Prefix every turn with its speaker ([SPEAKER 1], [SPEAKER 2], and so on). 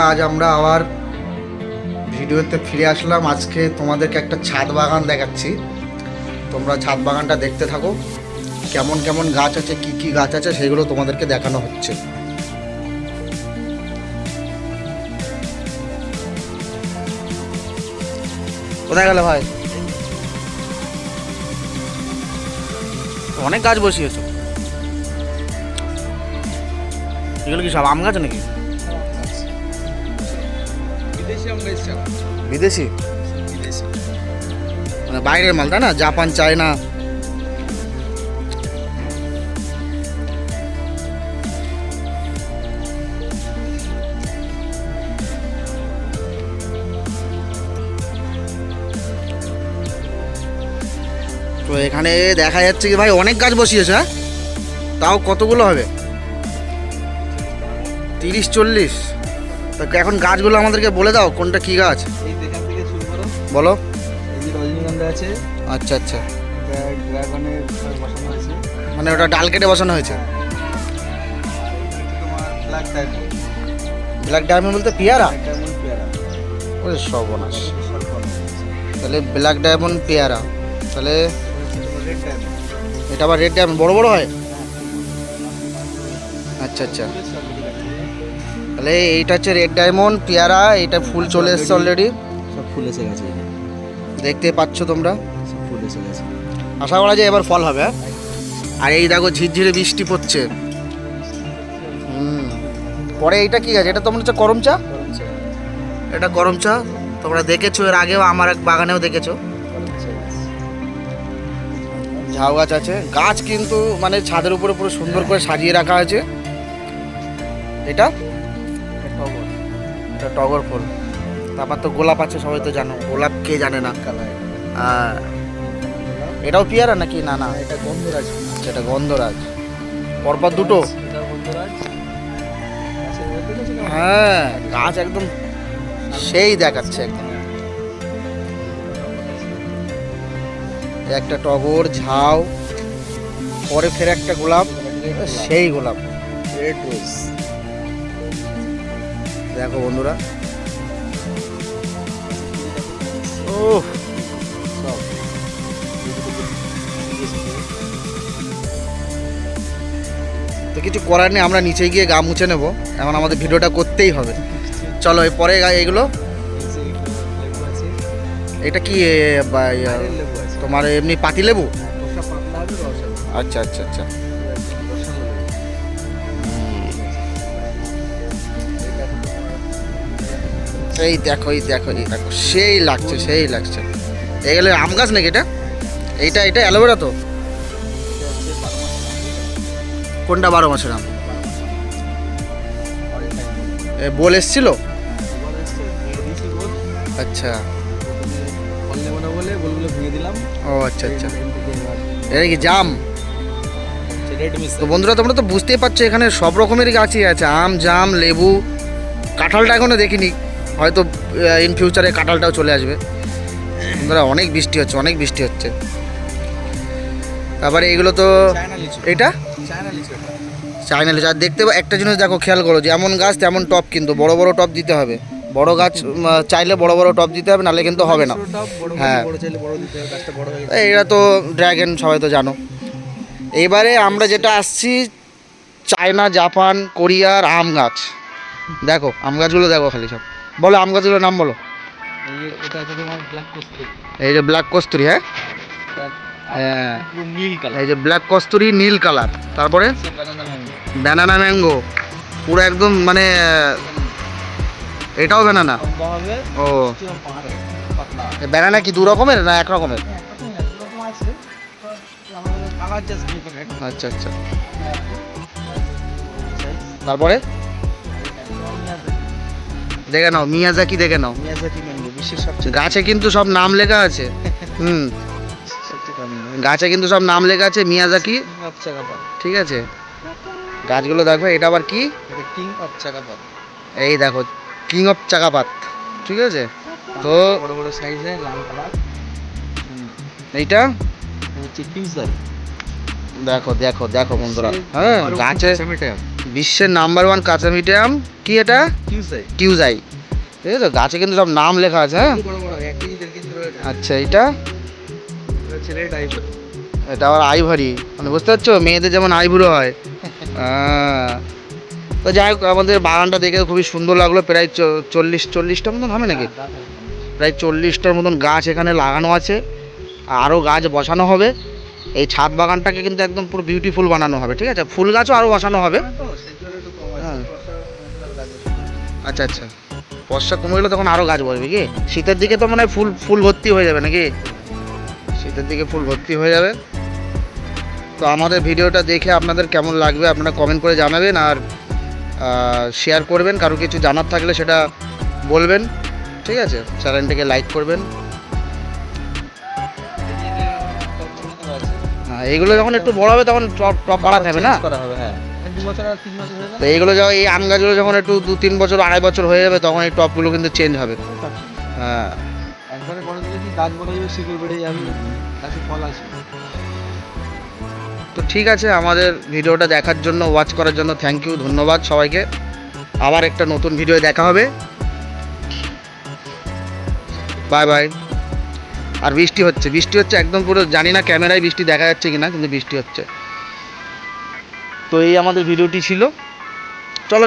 [SPEAKER 1] আজ আমরা আবার ভিডিওতে ফিরে আসলাম। আজকে তোমাদেরকে একটা ছাদ বাগান দেখাচ্ছি, তোমরা ছাদ বাগানটা দেখতে থাকো। কেমন কেমন গাছ আছে, কি কি গাছ আছে সেগুলো তোমাদেরকে দেখানো হচ্ছে। কোথায় গেলে ভাই? অনেক গাছ বসিয়েছো, এগুলো কি সব আম গাছ নাকি? বিদেশি মানে বাইরের মাল, তাই না? Japan, China. তো এখানে দেখা যাচ্ছে কি ভাই অনেক গাছ বসিয়েছে। হ্যাঁ, তাও কতগুলো হবে? 30-40। তো এখন গাছগুলো আমাদেরকে বলে দাও কোনটা কি গাছ। বলো।
[SPEAKER 2] রজনীগন্ধা আছে।
[SPEAKER 1] আচ্ছা আচ্ছা,
[SPEAKER 2] ড্রাগনের বসানো হয়েছে,
[SPEAKER 1] মানে ওটা ডাল কেটে বসানো হয়েছে।
[SPEAKER 2] তোমার ব্ল্যাক ডায়মন্ড।
[SPEAKER 1] ব্ল্যাক ডায়মন্ড বলতে পেয়ারা?
[SPEAKER 2] ডায়মন্ড পেয়ারা।
[SPEAKER 1] ওরে সর্বনাশ। তাহলে ব্ল্যাক ডায়মন্ড পেয়ারা, তাহলে
[SPEAKER 2] রেড ডায়মন্ড।
[SPEAKER 1] এটা আবার রেড ডায়মন্ড বড় বড় হয়? আচ্ছা আচ্ছা, তাহলে এইটা হচ্ছে রেড ডায়মন্ড পেয়ারা। এটা ফুল চলে এসছে অলরেডি,
[SPEAKER 2] সব ফুল এসে গেছে,
[SPEAKER 1] দেখতে পাচ্ছ তোমরা।
[SPEAKER 2] সব ফুল এসে গেছে।
[SPEAKER 1] আশা করা যায় এবার ফল হবে। হ্যাঁ? আর এই দেখো ঝিরঝিরে বৃষ্টি পড়ছে। পরে এইটা কি গাছ? এটা তো মনে হচ্ছে করম চা। এটা করম চা, তোমরা দেখেছো এর আগেও আমার এক বাগানেও দেখেছো। ঝাউ গাছ আছে। গাছ কিন্তু মানে ছাদের উপরে পুরো সুন্দর করে সাজিয়ে রাখা আছে। এটা এটা টগর ফুল। তারপর তো গোলাপ আছে, সবাই তো জানো। গোলাপ কে জানে না? আর এটাও পেয়ারা নাকি? না না,
[SPEAKER 2] এটা গন্ধরাজ।
[SPEAKER 1] এটা গন্ধরাজ। পরপর দুটো।
[SPEAKER 2] এটা গন্ধরাজ।
[SPEAKER 1] হ্যাঁ, গাছ একদম সেই দেখাচ্ছে একদম। একটা টগর, ঝাউ, পরে ফের একটা গোলাপ, সেই গোলাপ।
[SPEAKER 2] Red rose.
[SPEAKER 1] দেখো বন্ধুরা, ও
[SPEAKER 2] সব
[SPEAKER 1] তো কিছু করার নেই, আমরা নিচে গিয়ে গা মুছে নেবো। এখন আমাদের ভিডিওটা করতেই হবে। চলো পরে এগুলো।
[SPEAKER 2] লেবু আছে।
[SPEAKER 1] এটা কি
[SPEAKER 2] লেবু আছে।
[SPEAKER 1] তোমার এমনি পাতি লেবু?
[SPEAKER 2] খোসা পাতলা হবে, রস হবে।
[SPEAKER 1] আচ্ছা আচ্ছা আচ্ছা।
[SPEAKER 2] রসালো লেবু।
[SPEAKER 1] এই দেখো, এই দেখো, এই দেখো, সেই লাগছে, সেই লাগছে। এগুলো আম গাছ নাকি এটা? এইটা এটা অ্যালোভেরা তো? কোনটা 12 মাসের আম? বল এসছিল? আচ্ছা,
[SPEAKER 2] ফল নেবো না বলে বলগুলো ভেঙে দিলাম।
[SPEAKER 1] ও আচ্ছা আচ্ছা। এটা কি জাম?
[SPEAKER 2] Red miss.
[SPEAKER 1] তো বন্ধুরা তোমরা তো বুঝতেই পারছো এখানে সব রকমেরই গাছই আছে। আম, জাম, লেবু, কাঁঠালটা এখনো দেখিনি, হয়তো ইন ফিউচারে কাঁঠালটাও চলে আসবে। বন্ধুরা অনেক বৃষ্টি হচ্ছে, অনেক বৃষ্টি হচ্ছে। তারপরে এইগুলো তো
[SPEAKER 2] চায়না লিচু।
[SPEAKER 1] এটা
[SPEAKER 2] চায়না লিচু এটা।
[SPEAKER 1] চায়না লিচু। আর দেখতে একটা জিনিস দেখো, খেয়াল করো, যেমন গাছ তেমন টপ, কিন্তু বড় বড় টপ দিতে হবে। বড় গাছ চাইলে বড় বড় টপ দিতে হবে, নাহলে কিন্তু হবে না। হ্যাঁ,
[SPEAKER 2] বড় চাইলে বড় দিতে হবে, গাছটা বড় হয়ে গেছে।
[SPEAKER 1] এরা তো ড্রাগন, সবাই তো জানো। এইবারে আমরা যেটা আসছি, চায়না, জাপান, কোরিয়ার আম গাছ। দেখো আম গাছগুলো দেখো খালি সব। বলো আম গাছগুলোর নাম বলো।
[SPEAKER 2] এটা আছে তোমার ব্ল্যাক কস্তুরি।
[SPEAKER 1] এই যে ব্ল্যাক কস্তুরি। হ্যাঁ হ্যাঁ,
[SPEAKER 2] পুরো নীল কালার।
[SPEAKER 1] এই যে ব্ল্যাক কস্তুরি, নীল কালার। তারপরে ব্যানানা ম্যাঙ্গো, পুরো একদম মানে এটাও ব্যানানা।
[SPEAKER 2] হবে
[SPEAKER 1] ও,
[SPEAKER 2] পাহাড়ে পাতলা।
[SPEAKER 1] ব্যানানা কি দু রকমের না এক রকমের?
[SPEAKER 2] এরকম আছে আমাদের কালার জাস্ট ডিফারেন্ট।
[SPEAKER 1] আচ্ছা আচ্ছা। তারপরে দেখে নাও মিয়াজাকি, দেখে নাও।
[SPEAKER 2] মিয়াজাকি ম্যাঙ্গো বিশ্বের সবচেয়ে
[SPEAKER 1] গাছে কিন্তু সব নাম লেখা আছে।
[SPEAKER 2] সবচেয়ে দামি
[SPEAKER 1] গাছে কিন্তু সব নাম লেখা আছে, মিয়াজাকি।
[SPEAKER 2] King of চাকাপাত।
[SPEAKER 1] ঠিক আছে, গাছগুলো দেখো। এটা আবার কি?
[SPEAKER 2] এটা কিং অফ চাকাপাত।
[SPEAKER 1] এই দেখো, কিং অফ চাকাপাত। ঠিক আছে, তো
[SPEAKER 2] বড় বড় সাইজে লাল কালার।
[SPEAKER 1] এইটা
[SPEAKER 2] হচ্ছে টিউজার।
[SPEAKER 1] দেখো দেখো দেখো বন্ধুরা। হ্যাঁ, গাছে বিশ্বের নাম্বার 1 কাঁচা মিডিয়াম কি এটা? কিউজাই। ঠিক আছে, গাছে কিন্তু সব নাম লেখা আছে। হ্যাঁ, আচ্ছা, এটা এটা আবার আইভারি, মানে বুঝতে পারছো, মেয়েদের যেমন আইভুড়ো হয়। তো যাই হোক, আমাদের বাগানটা দেখে খুবই সুন্দর লাগলো। প্রায় 40টার মতন হবে নাকি, প্রায় 40টার মতন গাছ এখানে লাগানো আছে, আরও গাছ বসানো হবে। এই ছাদ বাগানটাকে কিন্তু একদম পুরো বিউটিফুল বানানো হবে। ঠিক আছে, ফুল গাছও আরও বসানো হবে। হ্যাঁ। আচ্ছা আচ্ছা, বর্ষা কমে গেলে তখন আরও গাছ বসবে কি? শীতের দিকে তো মানে ফুল ফুল ভর্তি হয়ে যাবে নাকি? শীতের দিকে ফুল ভর্তি হয়ে যাবে। তো আমাদের ভিডিওটা দেখে আপনাদের কেমন লাগবে আপনারা কমেন্ট করে জানাবেন, আর শেয়ার করবেন। কারো কিছু জানার থাকলে সেটা বলবেন। ঠিক আছে, চ্যানেলটাকে লাইক করবেন। হ্যাঁ, এইগুলো যখন একটু বড় হবে তখন টপ বাড়াতে হবে না? তো এইগুলো যখন, এই আম গাছগুলো যখন একটু 2-3 বছর 2.5 বছর হয়ে যাবে তখন এই টপগুলো কিন্তু চেঞ্জ হবে। হ্যাঁ,
[SPEAKER 2] একবারে করে দিলে কি গাছ বড় হয়ে শিকড় বেড়ে যাবে, গাছে ফল আসবে।
[SPEAKER 1] তো ঠিক আছে, আমাদের ভিডিওটা দেখার জন্য, ওয়াচ করার জন্য থ্যাংক ইউ, ধন্যবাদ সবাইকে। আবার একটা নতুন ভিডিও দেখা হবে। Bye bye. আর বৃষ্টি হচ্ছে একদম পুরো, জানি না ক্যামেরায় বৃষ্টি দেখা যাচ্ছে কিনা, কিন্তু বৃষ্টি হচ্ছে। তো এই আমাদের ভিডিওটি ছিল।